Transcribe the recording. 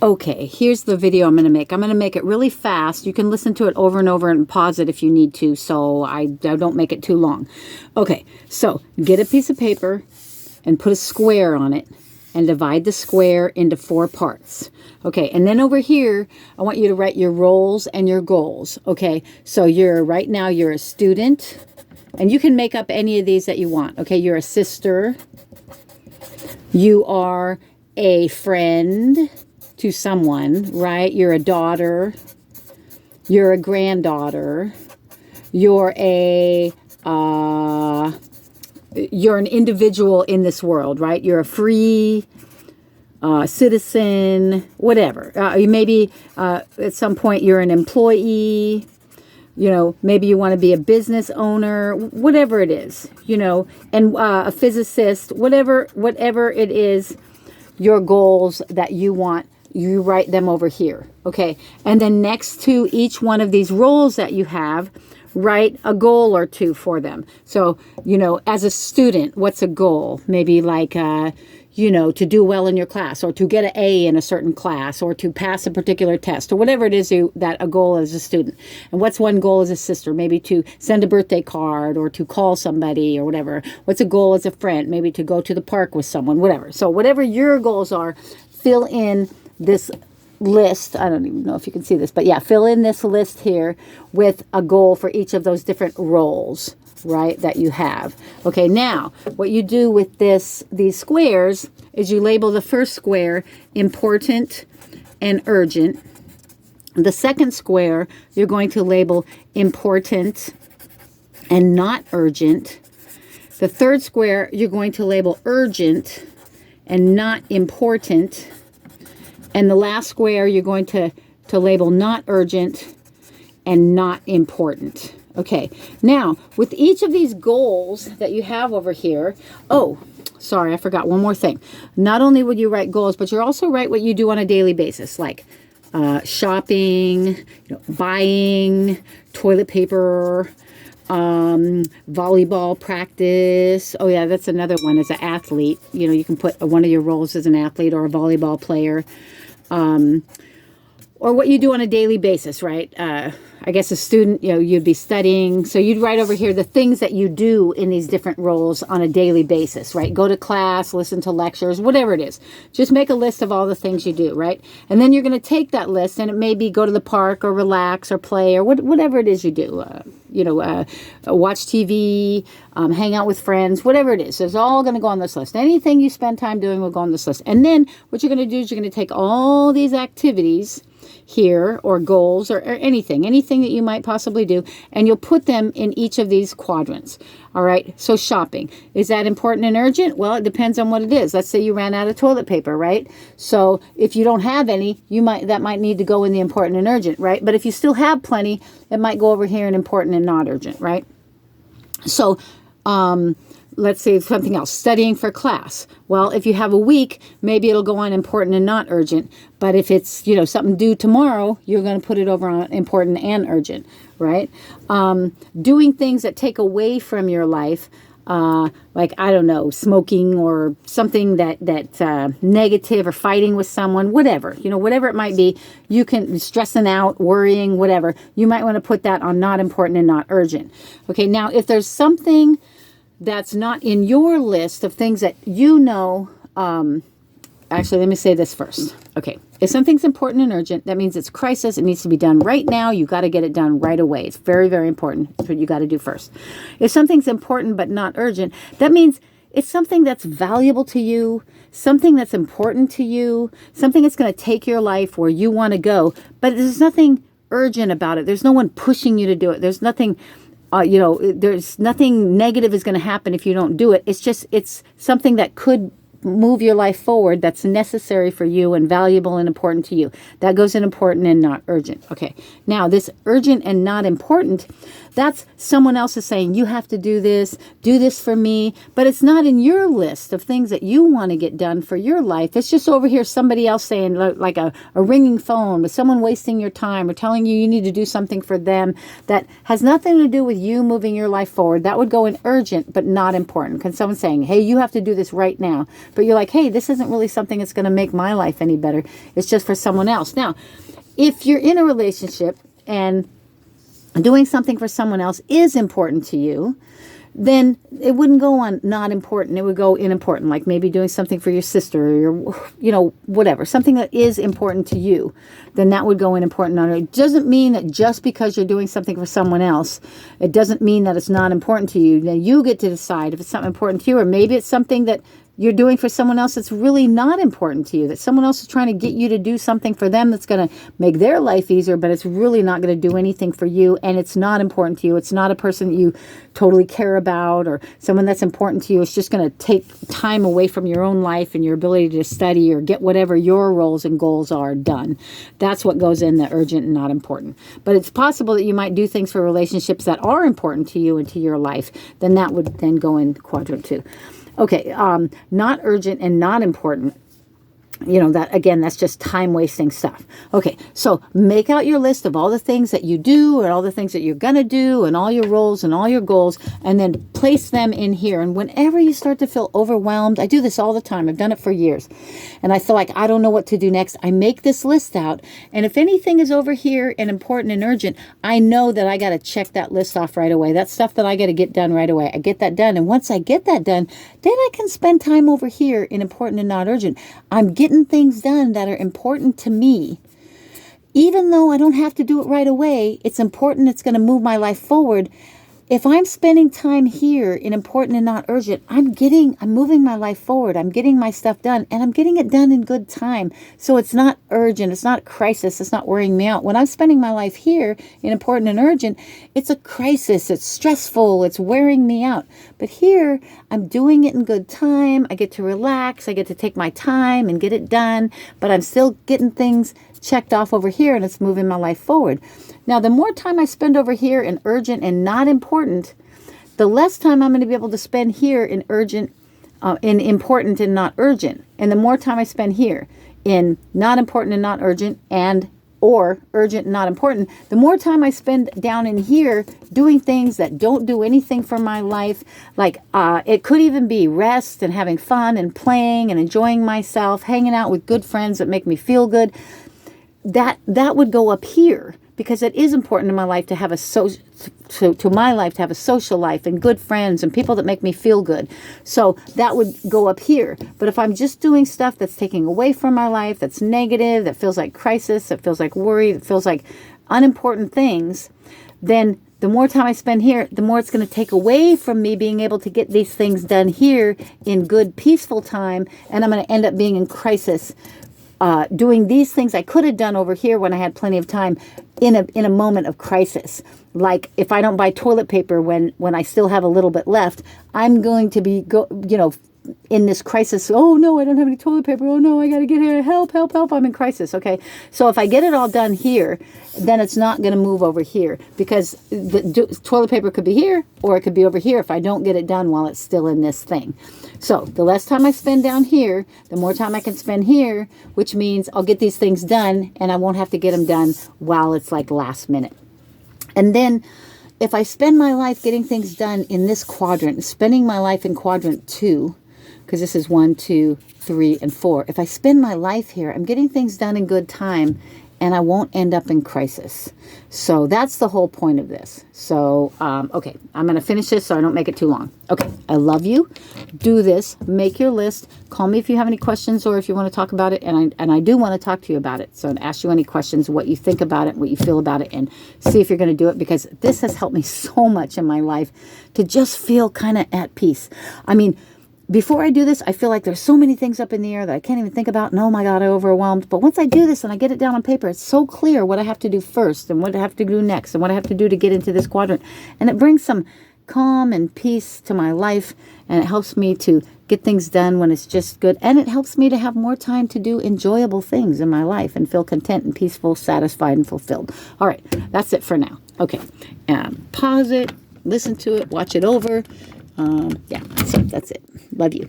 Okay, here's the video I'm going to make. I'm going to make it really fast. You can listen to it over and over and pause it if you need to, so I don't make it too long. Okay, so get a piece of paper and put a square on it and divide the square into 4 parts. Okay, and then over here, I want you to write your roles and your goals. Okay, so right now you're a student, and you can make up any of these that you want. Okay, you're a sister, you are a friend to someone, right? You're a daughter, you're a granddaughter, you're an individual in this world, right? You're a free citizen, whatever. Maybe at some point you're an employee, maybe you want to be a business owner, whatever it is, and a physicist, whatever it is, your goals that you want, you write them over here, okay? And then next to each one of these roles that you have, write a goal or 2 for them. So, as a student, what's a goal? Maybe like, to do well in your class, or to get an A in a certain class, or to pass a particular test, or whatever it is that a goal as a student. And what's one goal as a sister? Maybe to send a birthday card, or to call somebody, or whatever. What's a goal as a friend? Maybe to go to the park with someone, whatever. So whatever your goals are, fill in this list. I don't even know if you can see this, but yeah, fill in this list here with a goal for each of those different roles, right, that you have. Okay, now what you do with these squares is you label the first square important and urgent. The second square you're going to label important and not urgent. The third square you're going to label urgent and not important. And the last square you're going to label not urgent and not important. Okay, now with each of these goals that you have over here, oh, sorry, I forgot one more thing. Not only would you write goals, but you also write what you do on a daily basis, like shopping, buying, toilet paper, volleyball practice. Oh yeah, that's another one as an athlete. You can put one of your roles as an athlete or a volleyball player. Or what you do on a daily basis, right? I guess a student, you'd be studying. So you'd write over here the things that you do in these different roles on a daily basis, right? Go to class, listen to lectures, whatever it is. Just make a list of all the things you do, right? And then you're going to take that list, and it may be go to the park or relax or play or whatever it is you do. Watch TV, hang out with friends, whatever it is. So it's all going to go on this list. Anything you spend time doing will go on this list. And then what you're going to do is you're going to take all these activities here, or goals, or anything that you might possibly do, and you'll put them in each of these quadrants. All right, so shopping, is that important and urgent? Well, it depends on what it is. Let's say you ran out of toilet paper, right? So if you don't have any, that might need to go in the important and urgent, right? But if you still have plenty, it might go over here in important and not urgent, right? So let's say something else, studying for class. Well, if you have a week, maybe it'll go on important and not urgent. But if it's, something due tomorrow, you're going to put it over on important and urgent, right? Doing things that take away from your life, like, I don't know, smoking or something that's negative, or fighting with someone, whatever, whatever it might be, you can, stressing out, worrying, whatever, you might want to put that on not important and not urgent. Okay, now if there's something that's not in your list of things that actually, let me say this first. Okay, if something's important and urgent, that means it's a crisis. It needs to be done right now. You got to get it done right away. It's very, very important. That's what you got to do first. If something's important but not urgent, that means it's something that's valuable to you, something that's important to you, something that's going to take your life where you want to go, but there's nothing urgent about it. There's no one pushing you to do it. There's nothing there's nothing negative is going to happen if you don't do it. It's something that could move your life forward, that's necessary for you and valuable and important to you. That goes in important and not urgent. Okay. Now, this urgent and not important, that's someone else is saying, you have to do this for me, but it's not in your list of things that you want to get done for your life. It's just over here somebody else saying, like a ringing phone with someone wasting your time or telling you need to do something for them that has nothing to do with you moving your life forward. That would go in urgent but not important. Because someone's saying, hey, you have to do this right now. but you're like, hey, this isn't really something that's going to make my life any better. It's just for someone else. Now, if you're in a relationship and doing something for someone else is important to you, then it wouldn't go on not important. It would go unimportant, like maybe doing something for your sister or your, whatever, something that is important to you, then that would go in important. It doesn't mean that just because you're doing something for someone else, it doesn't mean that it's not important to you. Then you get to decide if it's something important to you, or maybe it's something that you're doing for someone else that's really not important to you, that someone else is trying to get you to do something for them that's going to make their life easier, but it's really not going to do anything for you, and it's not important to you. It's not a person that you totally care about, or someone that's important to you. It's just going to take time away from your own life and your ability to study or get whatever your roles and goals are done. That's what goes in the urgent and not important. But it's possible that you might do things for relationships that are important to you and to your life. Then that would then go in quadrant 2. Okay, not urgent and not important. That again, that's just time wasting stuff. Okay, so make out your list of all the things that you do and all the things that you're going to do and all your roles and all your goals, and then place them in here. And whenever you start to feel overwhelmed, I do this all the time. I've done it for years. And I feel like I don't know what to do next. I make this list out. And if anything is over here and important and urgent, I know that I got to check that list off right away. That's stuff that I got to get done right away. I get that done. And once I get that done, then I can spend time over here in important and not urgent. I'm getting things done that are important to me. Even though I don't have to do it right away, it's important. It's going to move my life forward. If I'm spending time here in important and not urgent, I'm moving my life forward. I'm getting my stuff done, and I'm getting it done in good time. So it's not urgent. It's not a crisis. It's not worrying me out. When I'm spending my life here in important and urgent, it's a crisis. It's stressful. It's wearing me out. But here, I'm doing it in good time. I get to relax. I get to take my time and get it done, but I'm still getting things checked off over here, and it's moving my life forward. Now, the more time I spend over here in urgent and not important, the less time I'm going to be able to spend here in urgent, in important and not urgent. And the more time I spend here in not important and not urgent, or urgent and not important, the more time I spend down in here doing things that don't do anything for my life. Like it could even be rest and having fun and playing and enjoying myself, hanging out with good friends that make me feel good. That would go up here, because it is important in my life to have a social life and good friends and people that make me feel good. So that would go up here. But if I'm just doing stuff that's taking away from my life, that's negative, that feels like crisis, that feels like worry, that feels like unimportant things, then the more time I spend here, the more it's going to take away from me being able to get these things done here in good, peaceful time, and I'm going to end up being in crisis, doing these things I could have done over here when I had plenty of time in a moment of crisis. Like if I don't buy toilet paper when I still have a little bit left, I'm going to be in this crisis. Oh no, I don't have any toilet paper. Oh no, I got to get here. Help, help, help. I'm in crisis. Okay. So if I get it all done here, then it's not going to move over here, because the toilet paper could be here or it could be over here if I don't get it done while it's still in this thing. So the less time I spend down here, the more time I can spend here, which means I'll get these things done and I won't have to get them done while it's like last minute. And then if I spend my life getting things done in this quadrant, spending my life in quadrant 2, because this is 1, 2, 3, and 4. If I spend my life here, I'm getting things done in good time, and I won't end up in crisis. So that's the whole point of this. So, okay, I'm going to finish this so I don't make it too long. Okay, I love you. Do this. Make your list. Call me if you have any questions or if you want to talk about it. And I do want to talk to you about it. So I'd ask you any questions, what you think about it, what you feel about it, and see if you're going to do it, because this has helped me so much in my life to just feel kind of at peace. I mean, before I do this, I feel like there's so many things up in the air that I can't even think about. And oh my God, I'm overwhelmed. But once I do this and I get it down on paper, it's so clear what I have to do first and what I have to do next and what I have to do to get into this quadrant. And it brings some calm and peace to my life. And it helps me to get things done when it's just good. And it helps me to have more time to do enjoyable things in my life and feel content and peaceful, satisfied, and fulfilled. All right, that's it for now. Okay, pause it, listen to it, watch it over. Yeah, that's it. Love you.